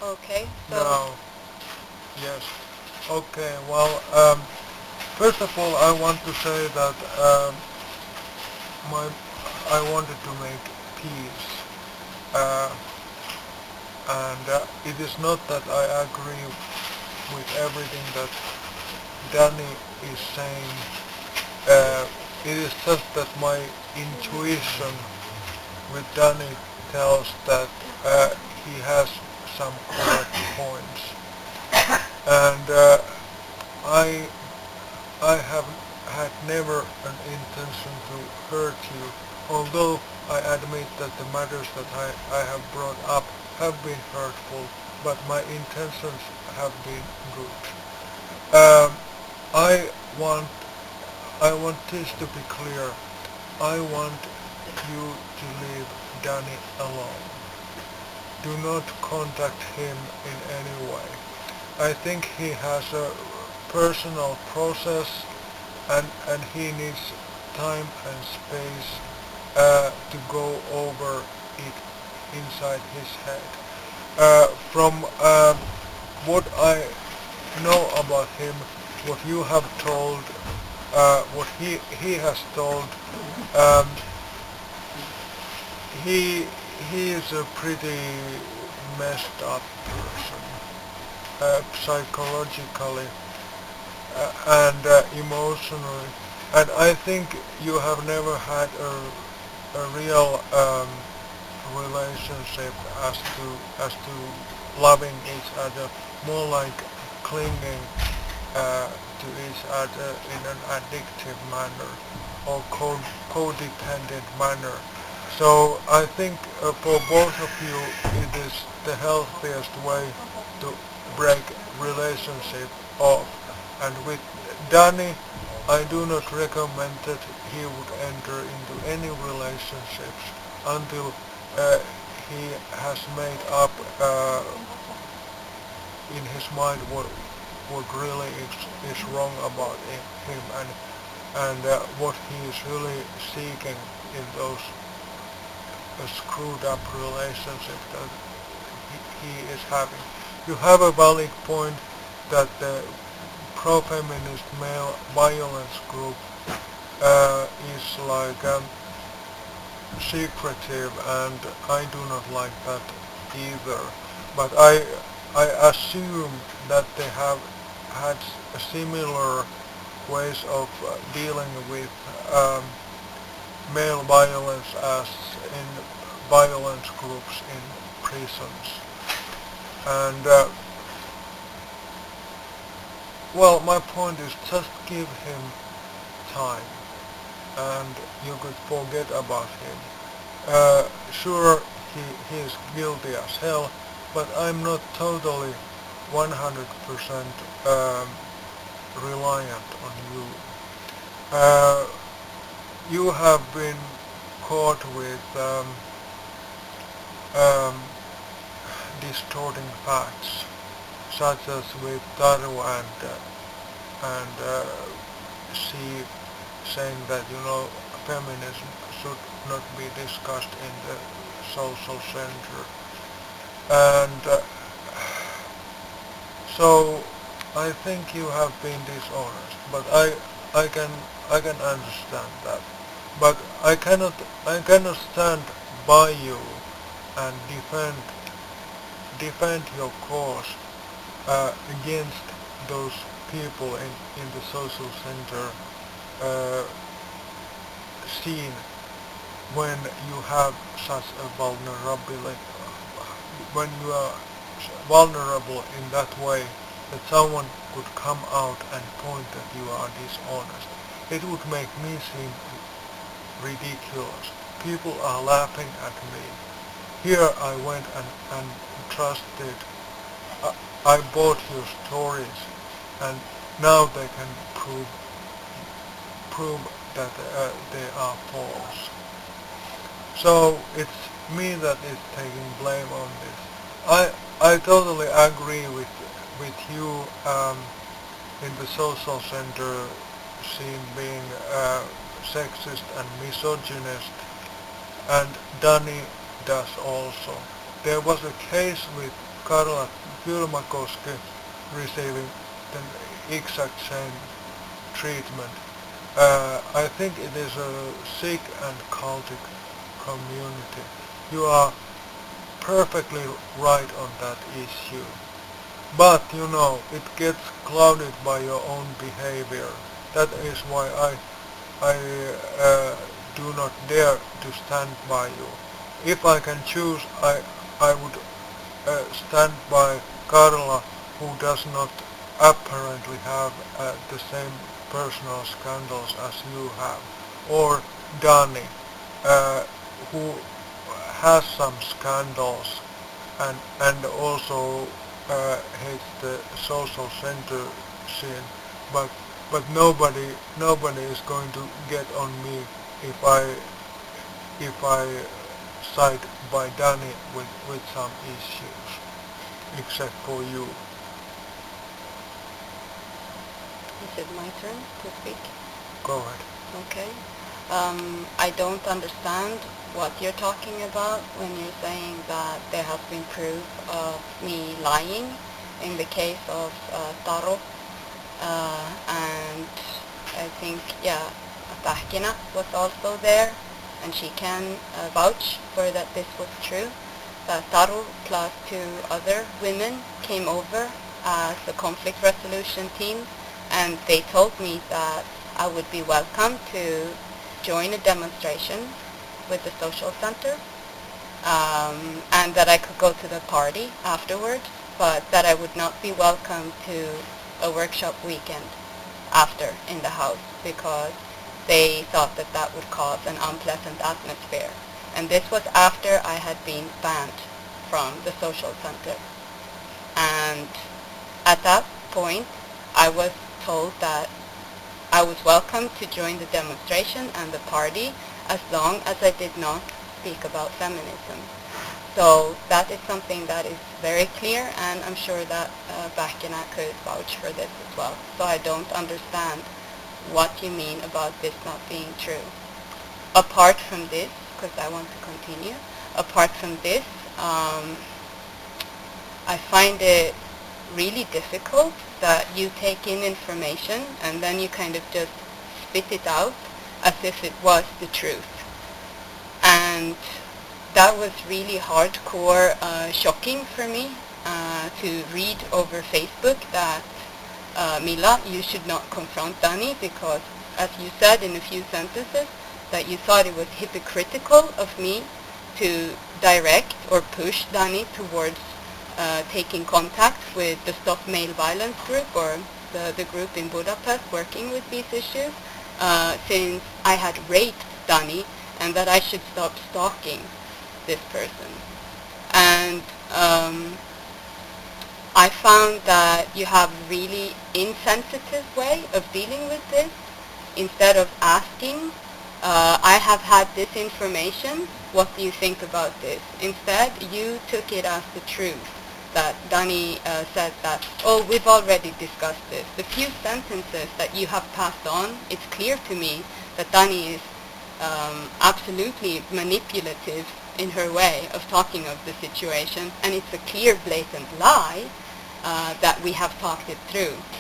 Okay, so Now, yes. Okay, well, first of all, I want to say that my I wanted to make peace, uh, and it is not that I agree with everything that Danny is saying. It is just that my intuition with Danny tells that he has some correct points, and I I have had never an intention to hurt you, although I admit that the matters that I have brought up have been hurtful, but my intentions have been good. Um, I want I want this to be clear. I want you to leave Danny alone. Do not contact him in any way. I think he has a personal process, and he needs time and space to go over it inside his head. From what I know about him, what you have told, what he has told, um, he he is a pretty messed up person, psychologically and emotionally. And I think you have never had a real relationship as to loving each other, more like clinging to each other in an addictive manner or codependent manner. So I think for both of you it is the healthiest way to break relationship off. And with Danny, I do not recommend that he would enter into any relationships until he has made up in his mind what really is wrong about him, and what he is really seeking in those screwed up relationships that he is having. You have a valid point that the pro-feminist male violence group is like secretive, and I do not like that either. But I assume that they have had similar ways of dealing with male violence as in violence groups in prisons. And well, my point is just give him time, and you could forget about him. Sure, he is guilty as hell, but I'm not totally 100% reliant on you. Uh, you have been caught with um, distorting facts, such as with Taru and she saying that feminism should not be discussed in the social center, and so I think you have been dishonest, but I can understand that, but I cannot stand by you and defend your cause against those people in the social center uh, scene when you have such a vulnerability, when you are vulnerable in that way that someone could come out and point that you are dishonest. It would make me seem ridiculous. People are laughing at me. Here I went and trusted. I bought your stories, and now they can prove that they are false. So it's me that is taking blame on this. I totally agree with you in the social center scene being sexist and misogynist, and Danny does also. there was a case with Karla Kylmäkoski receiving the exact same treatment. I think it is a sick and cultic community. You are perfectly right on that issue. But you know, it gets clouded by your own behavior. That is why I do not dare to stand by you. If I can choose, I would stand by Karla, who does not apparently have the same personal scandals as you have, or Dani, who has some scandals and also hates the social center scene, but nobody is going to get on me if I side by Danny with some issues, except for you. Is it my turn to speak? Go ahead. Okay. I don't understand what you're talking about when you're saying that there has been proof of me lying in the case of Taro. And I think, yeah, Tahkina was also there, and she can vouch for that this was true. Taro plus 2 other women came over as a conflict resolution team, and they told me that I would be welcome to join a demonstration with the social center, and that I could go to the party afterwards, but that I would not be welcome to a workshop weekend after in the house, because they thought that that would cause an unpleasant atmosphere. And this was after I had been banned from the social center. And at that point, I was told that I was welcome to join the demonstration and the party as long as I did not speak about feminism. So that is something that is very clear, and I'm sure that Bakina could vouch for this as well. So I don't understand what you mean about this not being true. Apart from this, because I want to continue, apart from this, I find it really difficult that you take in information and then you kind of just spit it out as if it was the truth. And that was really hardcore shocking for me to read over Facebook that Mila, you should not confront Dani because, as you said in a few sentences, that you thought it was hypocritical of me to direct or push Dani towards taking contact with the Stop Male Violence group, or the group in Budapest working with these issues, since I had raped Dani, and that I should stop stalking this person. And I found that you have a really insensitive way of dealing with this. Instead of asking, I have had this information, what do you think about this? Instead, you took it as the truth, that Dani said that, oh, we've already discussed this. The few sentences that you have passed on, it's clear to me that Dani is absolutely manipulative in her way of talking of the situation, and it's a clear, blatant lie that we have talked it through.